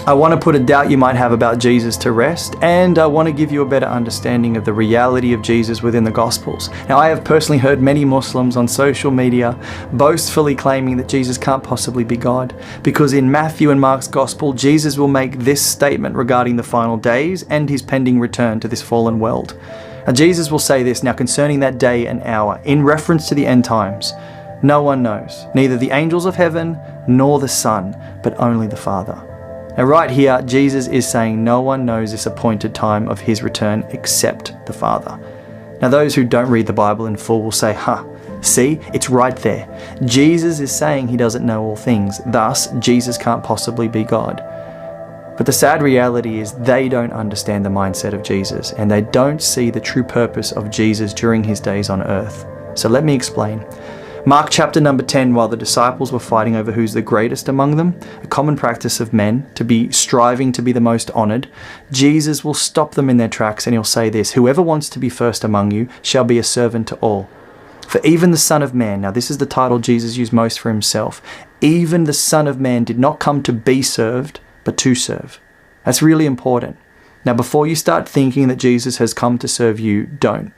I want to put a doubt you might have about Jesus to rest, and I want to give you a better understanding of the reality of Jesus within the Gospels. Now, I have personally heard many Muslims on social media boastfully claiming that Jesus can't possibly be God, because in Matthew and Mark's Gospel, Jesus will make this statement regarding the final days and his pending return to this fallen world. Now, Jesus will say this now concerning that day and hour, in reference to the end times. No one knows, neither the angels of heaven nor the Son, but only the Father. Now right here, Jesus is saying no one knows this appointed time of his return except the Father. Now those who don't read the Bible in full will say, see, it's right there. Jesus is saying he doesn't know all things, thus Jesus can't possibly be God. But the sad reality is they don't understand the mindset of Jesus, and they don't see the true purpose of Jesus during his days on earth. So let me explain. Mark chapter number 10, while the disciples were fighting over who's the greatest among them, a common practice of men to be striving to be the most honored, Jesus will stop them in their tracks and he'll say this, whoever wants to be first among you shall be a servant to all. For even the Son of Man, now this is the title Jesus used most for himself, even the Son of Man did not come to be served, but to serve. That's really important. Now before you start thinking that Jesus has come to serve you, don't.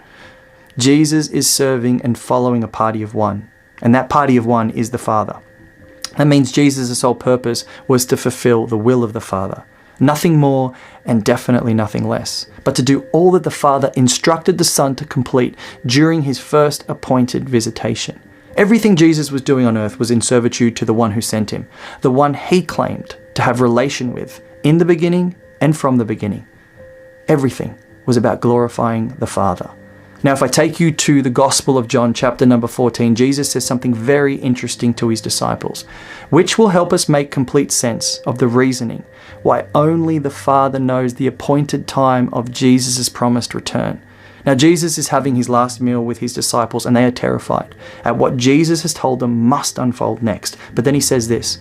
Jesus is serving and following a party of one. And that party of one is the Father. That means Jesus' sole purpose was to fulfill the will of the Father. Nothing more and definitely nothing less. But to do all that the Father instructed the Son to complete during his first appointed visitation. Everything Jesus was doing on earth was in servitude to the one who sent him. The one he claimed to have relation with in the beginning and from the beginning. Everything was about glorifying the Father. Now, if I take you to the Gospel of John, chapter number 14, Jesus says something very interesting to his disciples, which will help us make complete sense of the reasoning why only the Father knows the appointed time of Jesus' promised return. Now, Jesus is having his last meal with his disciples, and they are terrified at what Jesus has told them must unfold next. But then he says this,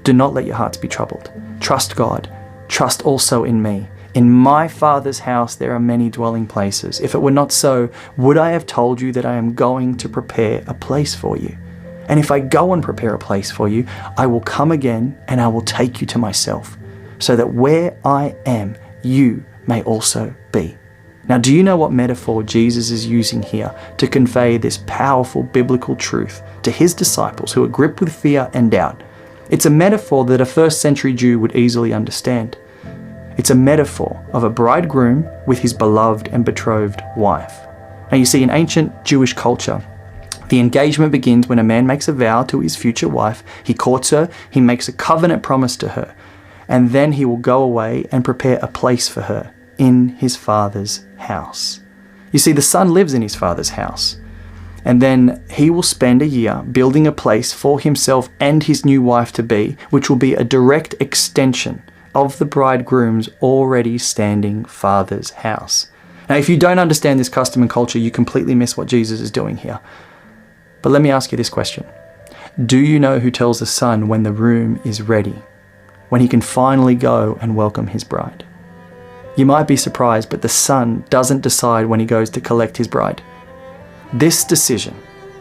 do not let your hearts be troubled. Trust God. Trust also in me. In my Father's house there are many dwelling places. If it were not so, would I have told you that I am going to prepare a place for you? And if I go and prepare a place for you, I will come again and I will take you to myself, so that where I am, you may also be. Now, do you know what metaphor Jesus is using here to convey this powerful biblical truth to his disciples who are gripped with fear and doubt? It's a metaphor that a first century Jew would easily understand. It's a metaphor of a bridegroom with his beloved and betrothed wife. Now you see, in ancient Jewish culture, the engagement begins when a man makes a vow to his future wife, he courts her, he makes a covenant promise to her, and then he will go away and prepare a place for her in his father's house. You see, the son lives in his father's house, and then he will spend a year building a place for himself and his new wife to be, which will be a direct extension of the bridegroom's already standing father's house. Now, if you don't understand this custom and culture, you completely miss what Jesus is doing here. But let me ask you this question. Do you know who tells the son when the room is ready, when he can finally go and welcome his bride? You might be surprised, but the son doesn't decide when he goes to collect his bride. This decision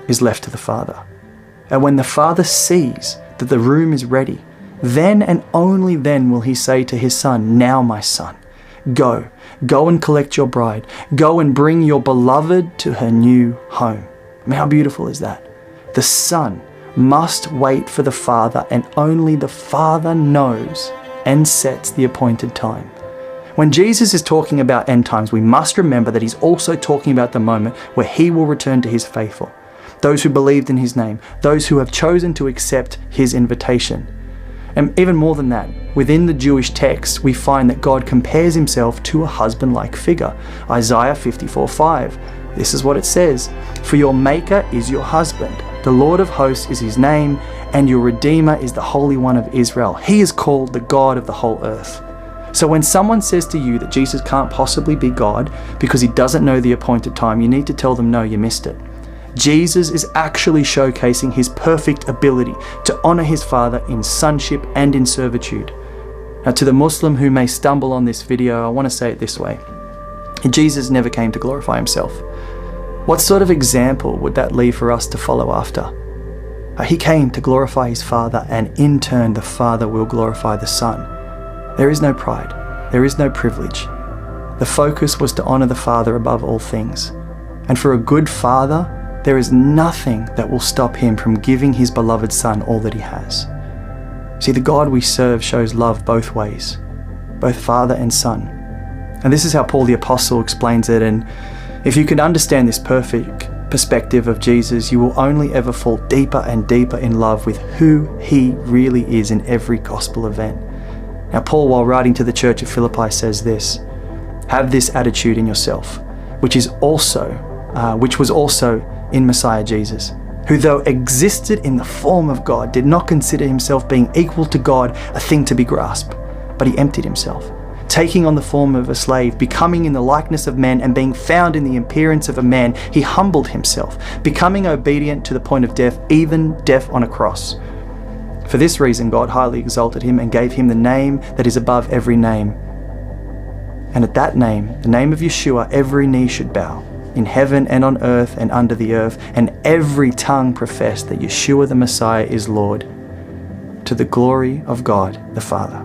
is left to the Father. And when the Father sees that the room is ready, then and only then will he say to his son, now my son, go and collect your bride. Go and bring your beloved to her new home. I mean, how beautiful is that? The son must wait for the Father, and only the Father knows and sets the appointed time. When Jesus is talking about end times, we must remember that he's also talking about the moment where he will return to his faithful, those who believed in his name, those who have chosen to accept his invitation. And even more than that, within the Jewish text, we find that God compares himself to a husband-like figure. Isaiah 54:5. This is what it says, "For your Maker is your husband, the Lord of hosts is his name, and your Redeemer is the Holy One of Israel. He is called the God of the whole earth." So when someone says to you that Jesus can't possibly be God because he doesn't know the appointed time, you need to tell them, no, you missed it. Jesus is actually showcasing his perfect ability to honor his Father in sonship and in servitude. Now, to the Muslim who may stumble on this video, I want to say it this way. Jesus never came to glorify himself. What sort of example would that leave for us to follow after? He came to glorify his Father, and in turn the Father will glorify the Son. There is no pride. There is no privilege. The focus was to honor the Father above all things. And for a good father, there is nothing that will stop him from giving his beloved Son all that he has. See, the God we serve shows love both ways, both Father and Son. And this is how Paul the Apostle explains it. And if you can understand this perfect perspective of Jesus, you will only ever fall deeper and deeper in love with who he really is in every gospel event. Now, Paul, while writing to the church at Philippi, says this: have this attitude in yourself, which was also in Messiah Jesus, who though existed in the form of God, did not consider himself being equal to God a thing to be grasped, but he emptied himself, taking on the form of a slave, becoming in the likeness of men, and being found in the appearance of a man, he humbled himself, becoming obedient to the point of death, even death on a cross. For this reason God highly exalted him and gave him the name that is above every name. And at that name, the name of Yeshua, every knee should bow, in heaven and on earth and under the earth, and every tongue profess that Yeshua the Messiah is Lord, to the glory of God the Father.